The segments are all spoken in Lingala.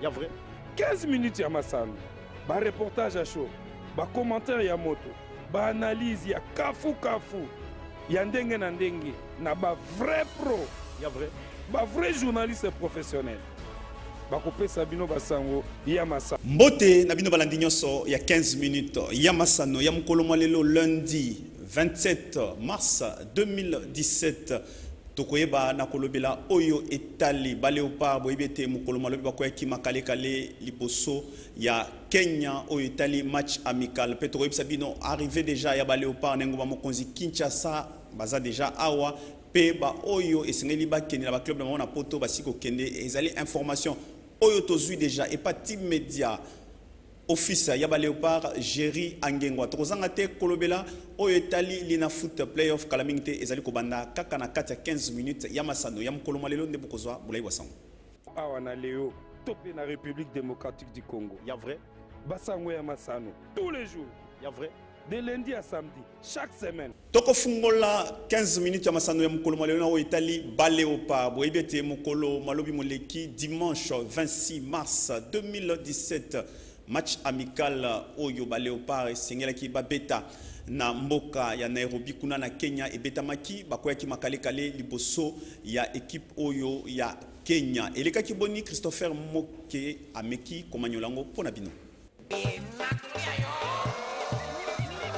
Ya vrai. 15 minutes ya masano. Ba reportage à chaud. Ba commentaire ya moto. Ba analyse ya kafu. Ya ndenge na ndenge. Na ba vrai pro. Ya vrai. Ba vrai journaliste professionnel. Bakopesa bino basango ya masano. Mbote na bino balandi nyonso ya 15 minutes ya masano ya mukolo lelo lundi 27 mars 2017. Tokoyeba na kolobela oyo etali baleopard boyebete mukolo malobi bakoya kima kale liboso ya Kenya oyo etali match amical pe tokoyebisa bino arrivé déjà ya baleopard nengo mokonzi Kinshasa baza déjà awa pe ba oyo esengeli bakende na ba club na poto basiko kende ezali information oyo tozui déjà et pas team média office ya ba léopard Jerry Angengwa tokozanga te kolobela oyo etali lina foot playoff kalamingite ezali kobanda kaka na 15 minutes ya masano ya mukolo malelo nde bokozwa bulai wasango awa na leo topé na République démocratique du Congo. Ya vrai. Basango ya masano tous les jours. Ya vrai. De lundi à samedi, chaque semaine. Toko fungola 15 minutes ya masano ya mukolo malelo na etali baléopard boyebete mukolo malobi moleki dimanche 26 mars 2017 match amical oyo baléopard sengelaki babeta na mboka ya Nairobi kuna na Kenya ebetamaki bakoyaki makale liboso ya équipe oyo ya Kenya elekaki boni Christopher Moke ameki komanyolango pona bino.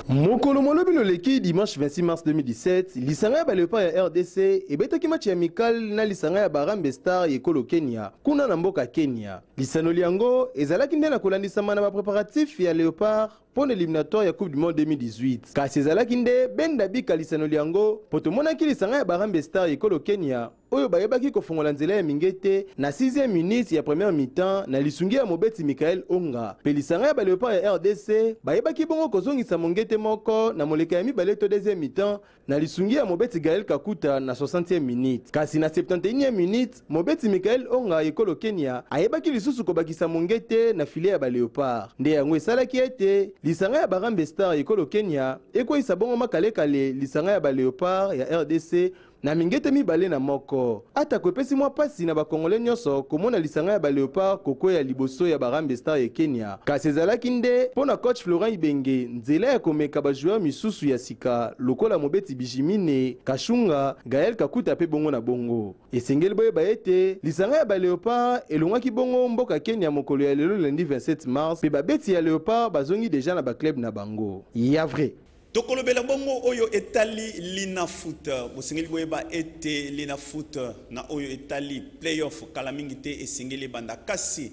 Mokolo molobi loleki dimanche 26 mars 2017, lisanga ya baléopard ya RDC ebetaki match amical na lisanga ya Barambe Star yekolo Kenya kuna na mboka Kenya. Lisanoli yango ezalaki nde na kolandisama na ba préparatif ya Léopard pour l'éliminatoire ya Coupe du Monde 2018. Kasi ezalaki nde benda bika lisanoli yango potomonaki lisanga ya Barambe Star yekolo Kenya oyo bayebaki kofongola nzela ya mingete na 6e minute ya première mi-temps na lisungi ya mobeti Michael Onga. Pe lisanga ya baléopard ya RDC bayebaki bongo kozongisa mongete moko na moleka ya mibale to 2e mi-temps na lisungi ya mobeti Gaël Kakuta na 60e minute. Kasi na 71e minute mobeti Michael Onga yekolo Kenya ayebaki lisusu kobakisa mongete na filet ya baléopard. Nde yango esalaki ete lisanga ya Barambe Star yekolo Kenya ekwisa bongo makale lisanga ya baléopard ya RDC na mingete mibale na moko. Ata kwepesi mwa pasi na bakongole nyonso komona lisanga ya baléopard koko ya liboso ya Barambe Star ya Kenya. Kasi ezalaki nde pona coach Florent Ibenge nzela ya komeka bajoueur misusu ya sika lokola mobeti Bijimine, Kashunga, Gaël Kakuta pe bongo na bongo. Esengeli boyeba ete lisanga ya baléopard elongaki bongo mboka Kenya mokolo ya lelo lundi 27 mars pe babeti ya léopard bazongi deja na ba club na bango. Ya vrai. Tokolobela bongo oyo etali lina foot bosengeli boyeba ete lina foot na oyo etali playoff kalamingite esengeli banda kasi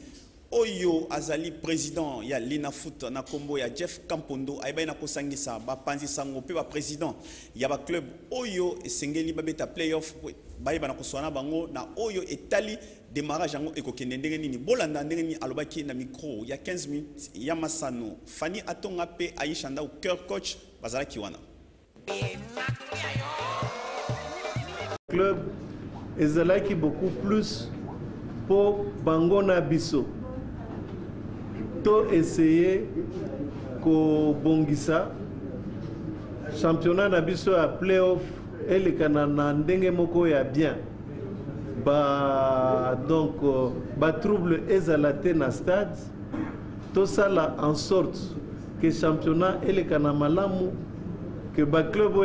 oyo azali président ya lina foot na kombo ya Jeff Kampondo ayeba na kosangisa bapanzi sango pe ba président ya ba club oyo esengeli babeta playoff bayeba na koswana bango na oyo etali démarrage yango ekokende ndenge nini bolanda ndenge nini alobaki na micro ya 15 minutes ya masano Fanny Atonga pe Aisha Ndao cœur coach bazala kiwana club ezalaki beaucoup plus pour bangona biso to essayer ko bongisa championnat na biso ya playoff elekana na ndenge moko ya bien donc ba trouble ezalate na stade tout ça là en sorte que championnat elekana malamu que ba club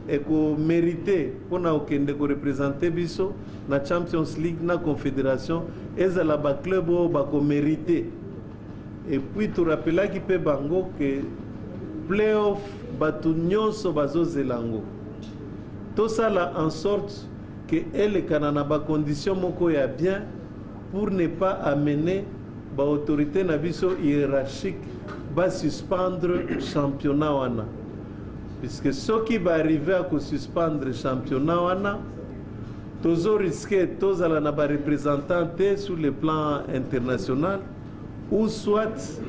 eko mérité pona okende ko représenter biso na Champions League na Confédération ezala ba club ba ko mérité et puis tu rappela ki pe bango que playoff batu nyonso bazo zelango tout ça là en sorte que elle kanana ba condition moko ya bien pour ne pas amener ba autorité na biso hiérarchique ba suspendre championnat wana puisque ce qui va arriver à suspendre championnat wana tozo risquer tozala na ba représentant sur le plan international ou soit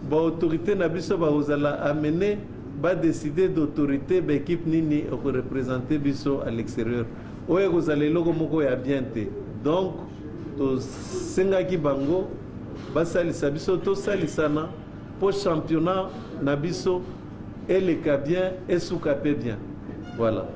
ba autorité na biso ba ozala amener ba décider d'autorité ba équipe nini ko représenter biso à l'extérieur oye kozala logo moko ya bien te donc to sengaki bango basalisa biso to salisana pour championnat na biso eleka bien esuka pe bien voilà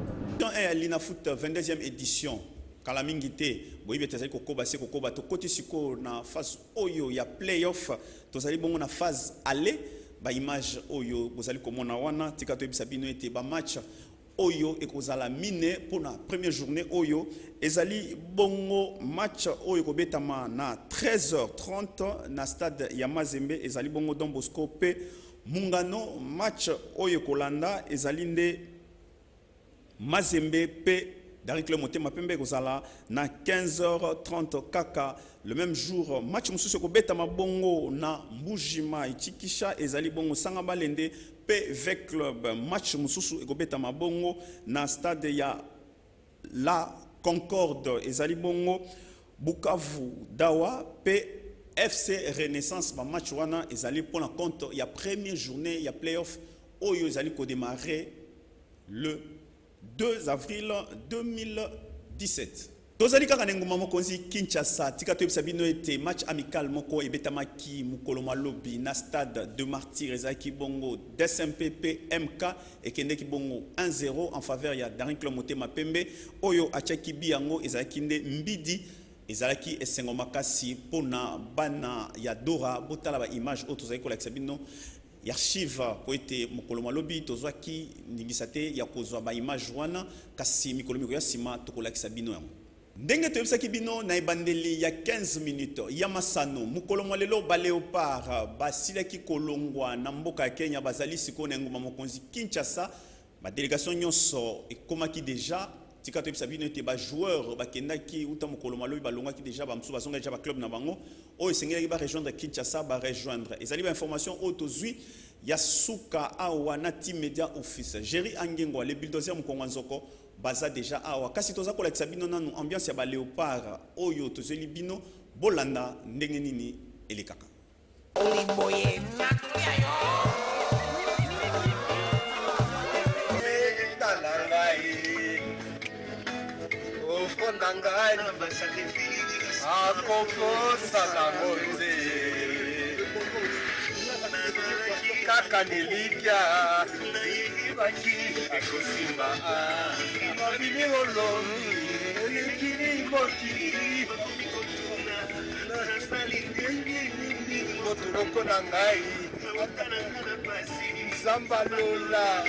Lina Foot 22e édition kalamingite boyebi tozali kokoba se kokoba tokoti siko na phase oyo ya playoff tozali bongo na phase aller ba image oyo bozali komona wana tika toyebisa bino ete ba match oyo ekozala mine pour la première journée oyo ezali bongo match oyo kobetama na 13h30 na stade ya Mazembe ezali bongo Don Bosco pe Mungano. Match oyo kolanda ezali nde Mazembe pe Daring Club Motema Pembe kozala na 15h30 kaka. Le même jour match mususu kobetama bongo na Mbujima Ichikisha ezali bongo Sanga Balende PV Club. Match mususu ekobetama bongo na stade ya La Concorde ezali bongo Bukavu Dawa pe FC Renaissance. Ba match wana ezali pour la compte ya première journée ya playoff oyo ezali ko démarrer le 2 avril 2017. Tozali kaka ngoma mokonzi Kinshasa tika toyebisa bino ete match amical moko ebetamaki mukolo malobi na stade de Martyrs ezaki bongo DSMPP MK ekendeki bongo 1-0 en faveur ya Daring Club Motema Pembe oyo achaki biango ezaki nde mbidi ezalaki esengo makasi pona bana ya Dora botala ba image oyo tozali kolakisa bino archive po ete mokolo malobi tozwaki ndingisa te ya kozwa ba image wana kasi mikolo miko ya sima tokolakisa bino yango. Ndenge toyebisaki bino na ebandeli ya 15 minutes ya masano mukolo mwalelo ba Léopard basilaki kolongwa na mboka ya Kenya bazali siko na ngoma mokonzi Kinshasa ba délégation nyonso ekomaki déjà tika toyebisa bino ete ba joueur bakendaki uta mukolo mwalobi balongaki déjà ba msuba zonga déjà ba club na bango o esengeli ba rejoindre Kinshasa ba rejoindre ezali ba information autozui ya suka awa na team media office Jerry Angengo le bulldozer mkongo nzoko baza déjà awa kasi toza kolakisa bino nanu ambiance ya ba Léopard oyo tozeli bino bolanda ndenge nini elekaka Kaka nilikia baki akosimba mabini oloni elikini moti motuloko na ngai zambalola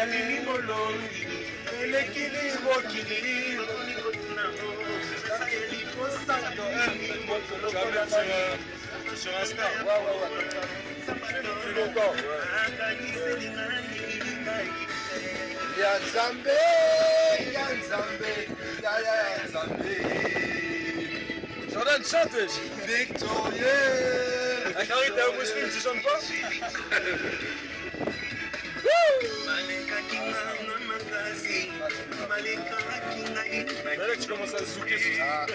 alini moloni elikini mokili sur Insta. Ya Nzambe, ya Nzambe, ya Nzambe. Jordan, chante. Victorieux. La carrière t'es un muslim, tu chantes pas? Là, tu commences à zouker sur ça.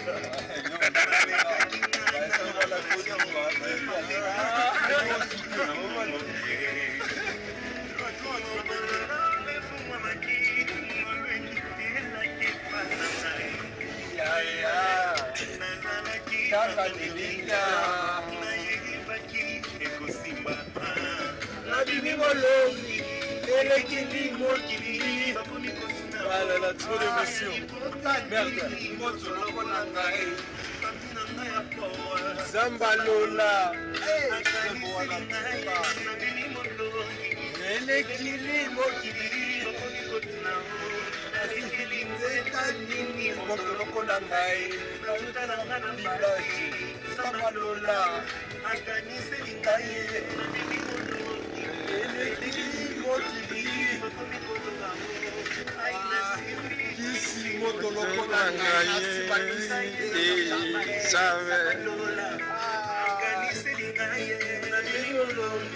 Ah là là, trop d'émotion. Merde. Zambalola.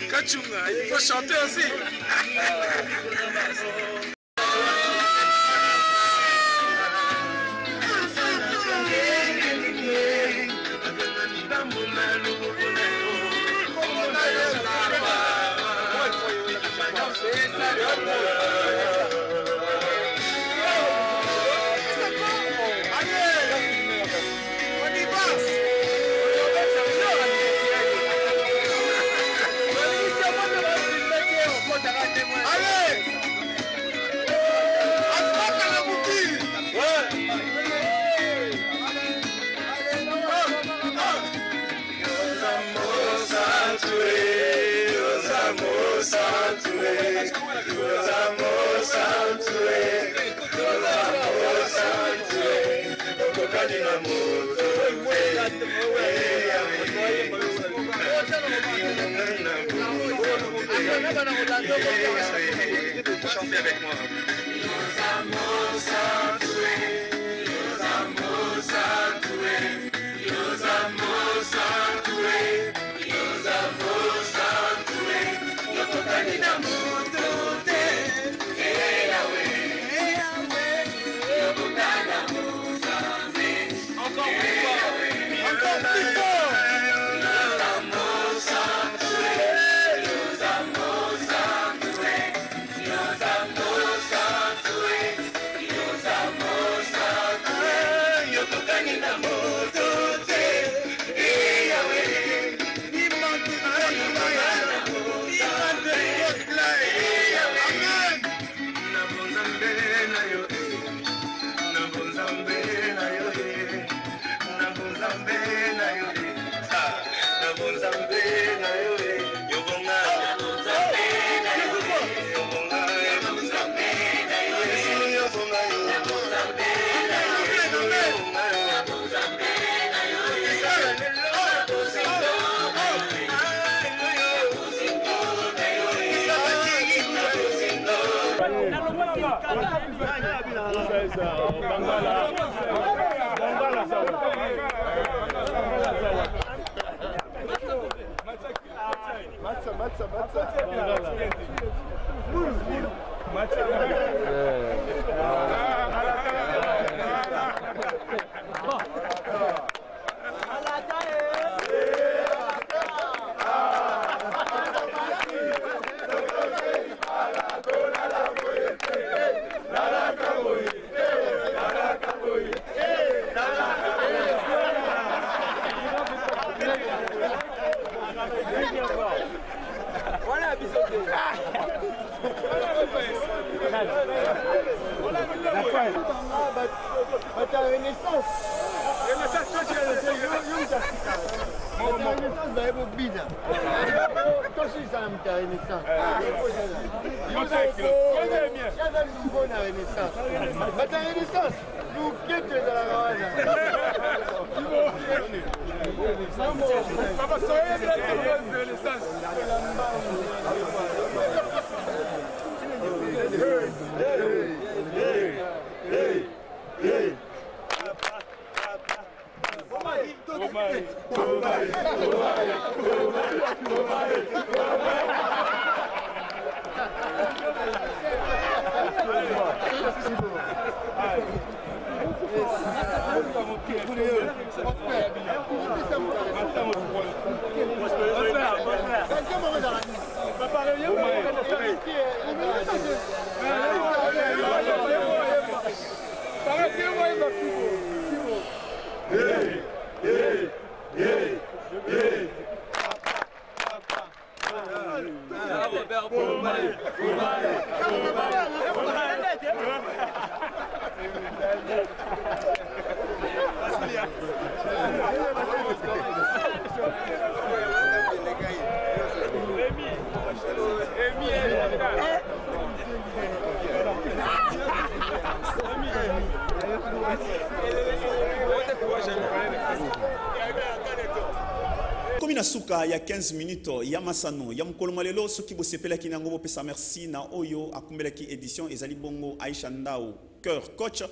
Kachunga, il faut chanter aussi. Chantez avec moi. Komina suka ya 15 minutes ya masano ya mkoloma lelo soki bo sepela ki nango bo pesa merci na oyo akumbela ki édition ezali bongo Aisha Ndao cœur coach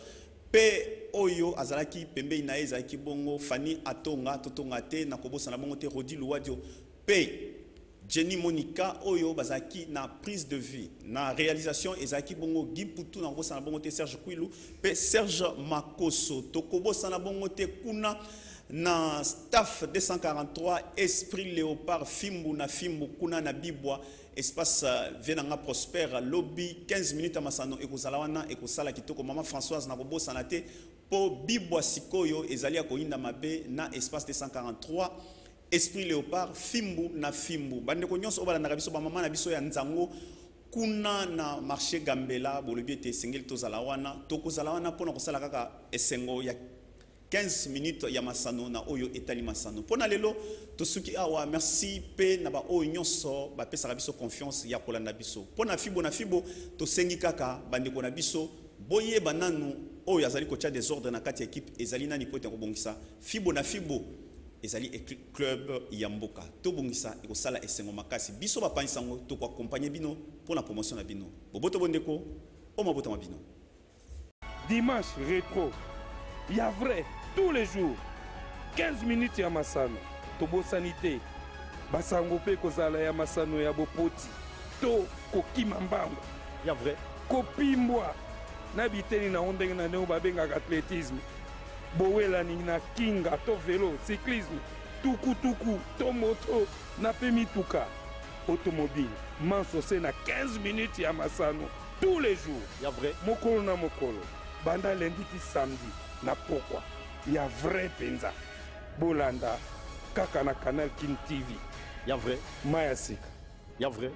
pe oyo azalaki pembe na ezalaki bongo Fanny Atonga totonga te na kobosa na bongo te Rodi Luwadio pe Jenny Monica oyo bazaki na prise de vie na réalisation ezalaki bongo Gimputu na kobosa na bongo te Serge Kwilu pe Serge Makoso tokobosa na bongo te kuna na staff 243 Esprit Léopard Fimbu na Fimbu kuna na Bibwa espace venanga Prosper lobby 15 minutes masano ekozala wana ekosala kitoko mama Françoise na kobosa na te po Bibwa sikoyo ezali akoinda mabe na espace 243 Esprit Léopard Fimbu na Fimbu bande ko nyonso obala na biso ba mama na biso ya nzango kuna na marché Gambela bolobi ete sengeli tozala wana tokozala wana pona kosala kaka esengo ya 15 minutes ya masano na oyo etali masano pona lelo tosuki awa merci pe na ba oyo nyonso ba pesa biso confiance ya kolanda biso pona fibo na fibo to sengi kaka bandeko na biso boye bananu oyo azali kotia désordre na kati équipe ezali nani po te kobongisa fibo na fibo ezali club ya mboka to bongisa ekosala esengo makasi biso ba pansango to ko accompagner bino pona promotion na bino boboto bondeko o mabota mabino dimanche rétro ya vrai tous les jours 15 minutes ya masano tobo sanité basango pe kozala ya masano ya bopoti to kokima mbango ya vrai kopimbwa na biteni na ondenge na ndenge babengaka athlétisme bowelani na kinga to vélo cyclisme tukutuku to moto na pe mituka automobile manso se na 15 minutes ya masano tous les jours ya vrai mokolo na mokolo banda lundi ti samedi na pokwa ya vrai penza bolanda kaka na canal King TV ya vrai maya sika ya vrai